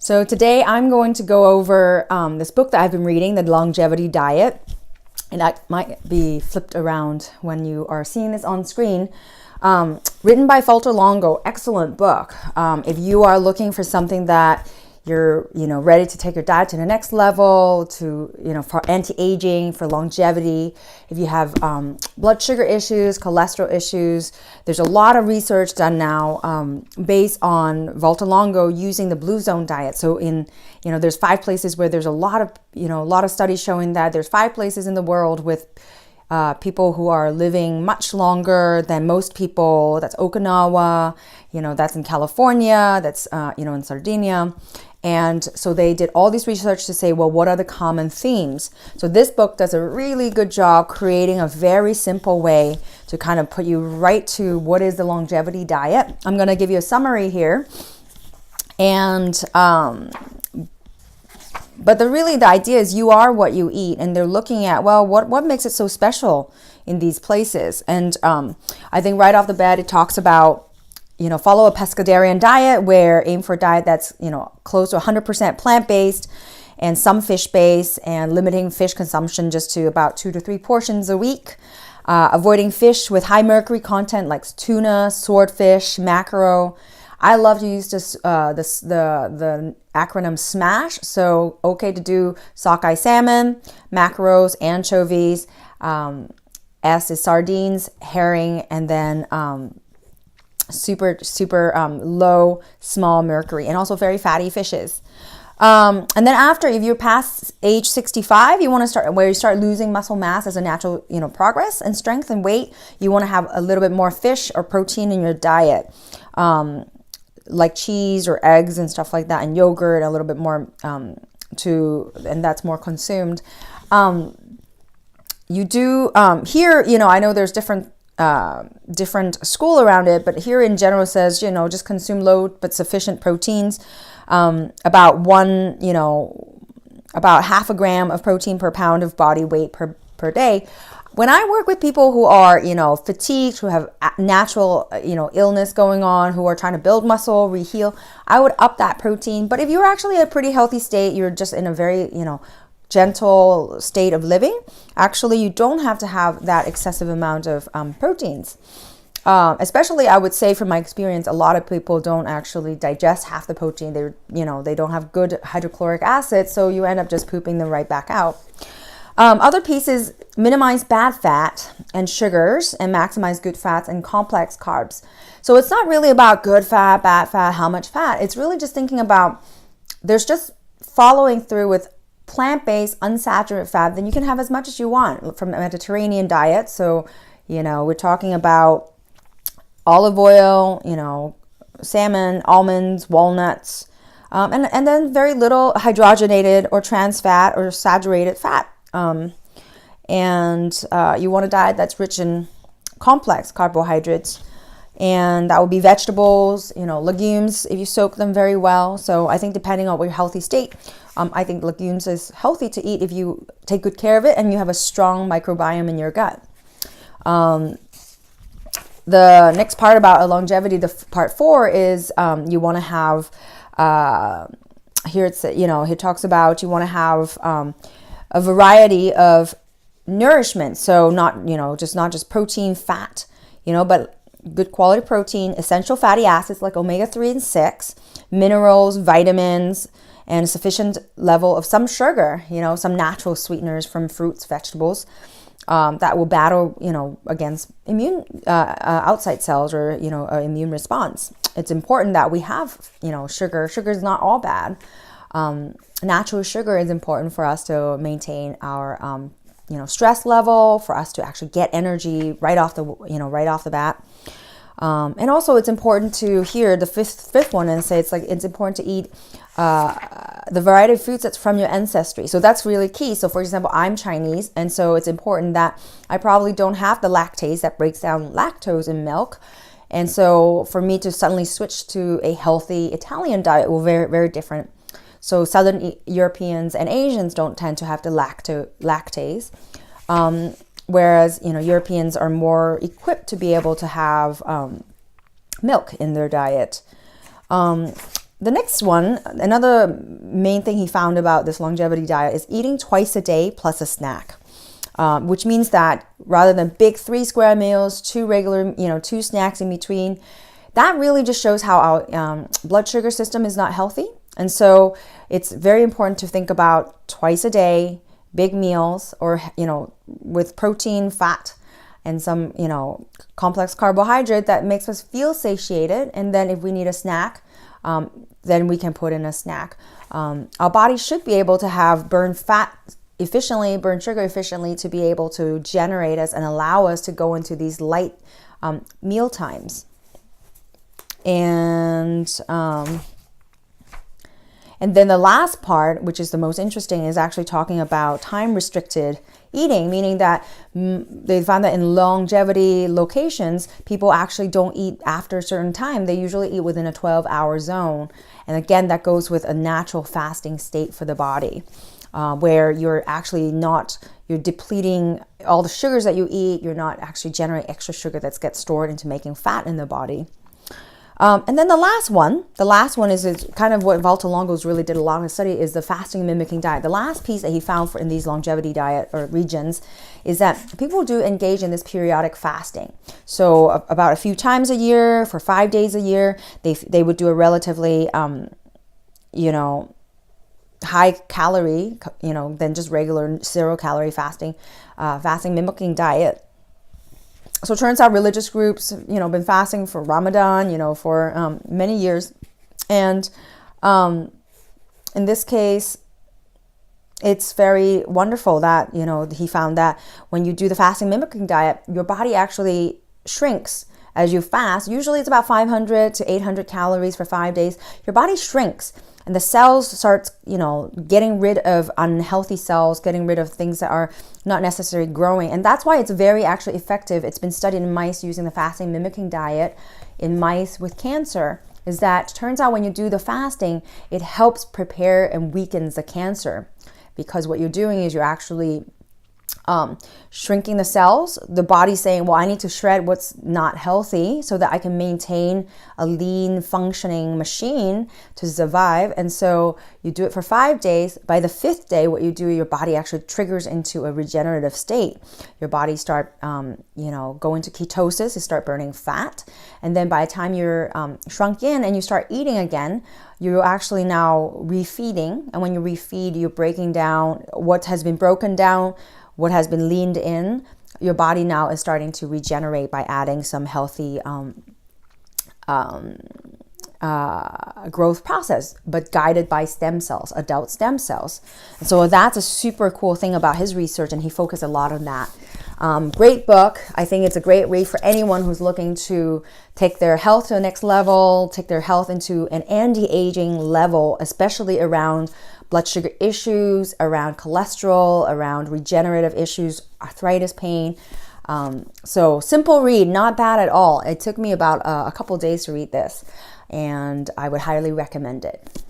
So today I'm going to go over this book that I've been reading, The Longevity Diet, and that might be flipped around when you are seeing this on screen. Written by Valter Longo, excellent book. If you are looking for something that you're, ready to take your diet to the next level, to, for anti-aging, for longevity. If you have blood sugar issues, cholesterol issues, there's a lot of research done now based on Valter Longo using the Blue Zone diet. So there's 5 places where there's a lot of studies showing that there's 5 places in the world with people who are living much longer than most people. That's Okinawa, that's in California, that's, in Sardinia. And so they did all this research to say, well, what are the common themes? So this book does a really good job creating a very simple way to kind of put you right to what is the longevity diet. I'm going to give you a summary here. And, but the idea is you are what you eat, and they're looking at, well, what makes it so special in these places? And I think right off the bat, it talks about, follow a pescatarian diet where aim for a diet that's, close to 100% plant-based and some fish-based, and limiting fish consumption just to about 2 to 3 portions a week. Avoiding fish with high mercury content like tuna, swordfish, mackerel. I love to use the acronym SMASH. So okay to do sockeye salmon, mackerels, anchovies. S is sardines, herring, and then super low small mercury, and also very fatty fishes. And then after, if you're past age 65, you want to start losing muscle mass as a natural progress and strength and weight. You want to have a little bit more fish or protein in your diet, like cheese or eggs and stuff like that, and yogurt, a little bit more and that's more consumed. You do here, I know there's different school around it, but here in general says, just consume low but sufficient proteins, about half a gram of protein per pound of body weight per day. When I work with people who are, fatigued, who have natural, illness going on, who are trying to build muscle, reheal, I would up that protein. But if you're actually at a pretty healthy state, you're just in a very, gentle state of living, actually you don't have to have that excessive amount of proteins. Especially, I would say from my experience, a lot of people don't actually digest half the protein. They don't have good hydrochloric acid, so you end up just pooping them right back out. Other pieces: minimize bad fat and sugars and maximize good fats and complex carbs. So it's not really about good fat, bad fat, how much fat. It's really just thinking about, there's just following through with plant-based unsaturated fat. Then you can have as much as you want from a Mediterranean diet. So, we're talking about olive oil, salmon, almonds, walnuts, and then very little hydrogenated or trans fat or saturated fat. And you want a diet that's rich in complex carbohydrates, and that would be vegetables, legumes, if you soak them very well. So I think depending on your healthy state, I think legumes is healthy to eat if you take good care of it and you have a strong microbiome in your gut. The next part about longevity, part 4, is you want to have, here it's, he talks about you want to have a variety of nourishment. So not just protein, fat, but good quality protein, essential fatty acids like omega-3 and 6, minerals, vitamins, and sufficient level of some sugar, some natural sweeteners from fruits, vegetables, that will battle, against immune outside cells or, immune response. It's important that we have, sugar. Sugar is not all bad. Natural sugar is important for us to maintain our, stress level, for us to actually get energy right off the bat. And also it's important to hear the fifth one and say it's important to eat the variety of foods that's from your ancestry. So that's really key. So for example, I'm Chinese, and so it's important that I probably don't have the lactase that breaks down lactose in milk. And so for me to suddenly switch to a healthy Italian diet will be very, very different. So Southern Europeans and Asians don't tend to have the lactase. Whereas, Europeans are more equipped to be able to have milk in their diet. The next one, another main thing he found about this longevity diet is eating twice a day plus a snack, which means that rather than big 3 square meals, 2 regular, 2 snacks in between, that really just shows how our blood sugar system is not healthy. And so it's very important to think about twice a day, big meals, or, with protein, fat, and some, complex carbohydrate that makes us feel satiated. And then if we need a snack, then we can put in a snack. Our body should be able to burn fat efficiently, burn sugar efficiently, to be able to generate us and allow us to go into these light meal times. And then the last part, which is the most interesting, is actually talking about time-restricted eating, meaning that they found that in longevity locations, people actually don't eat after a certain time. They usually eat within a 12-hour zone. And again, that goes with a natural fasting state for the body, where you're actually you're depleting all the sugars that you eat. You're not actually generating extra sugar that gets stored into making fat in the body. And then the last one is kind of what Valter Longo's really did a lot of study, is the fasting mimicking diet. The last piece that he found in these longevity diet or regions is that people do engage in this periodic fasting. So about a few times a year, for 5 days a year, they would do a relatively, high calorie, than just regular 0 calorie fasting mimicking diet. So it turns out religious groups, been fasting for Ramadan, for many years. And in this case, it's very wonderful that, he found that when you do the fasting mimicking diet, your body actually shrinks as you fast. Usually it's about 500 to 800 calories for 5 days. Your body shrinks. And the cells start, getting rid of unhealthy cells, getting rid of things that are not necessarily growing. And that's why it's very actually effective. It's been studied in mice using the fasting mimicking diet in mice with cancer. Is that turns out when you do the fasting, it helps prepare and weakens the cancer. Because what you're doing is you're actually shrinking the cells. The body's saying, well, I need to shred what's not healthy so that I can maintain a lean functioning machine to survive. And so you do it for 5 days. By the 5th day, what you do, your body actually triggers into a regenerative state. Your body start, go into ketosis, you start burning fat. And then by the time you're shrunk in and you start eating again, you're actually now refeeding. And when you refeed, you're breaking down what has been broken down, what has been leaned in. Your body now is starting to regenerate by adding some healthy growth process, but guided by stem cells, adult stem cells. And so that's a super cool thing about his research, and he focused a lot on that. Great book. I think it's a great read for anyone who's looking to take their health to the next level, take their health into an anti-aging level, especially around blood sugar issues, around cholesterol, around regenerative issues, arthritis pain. So simple read, not bad at all. It took me about a couple days to read this, and I would highly recommend it.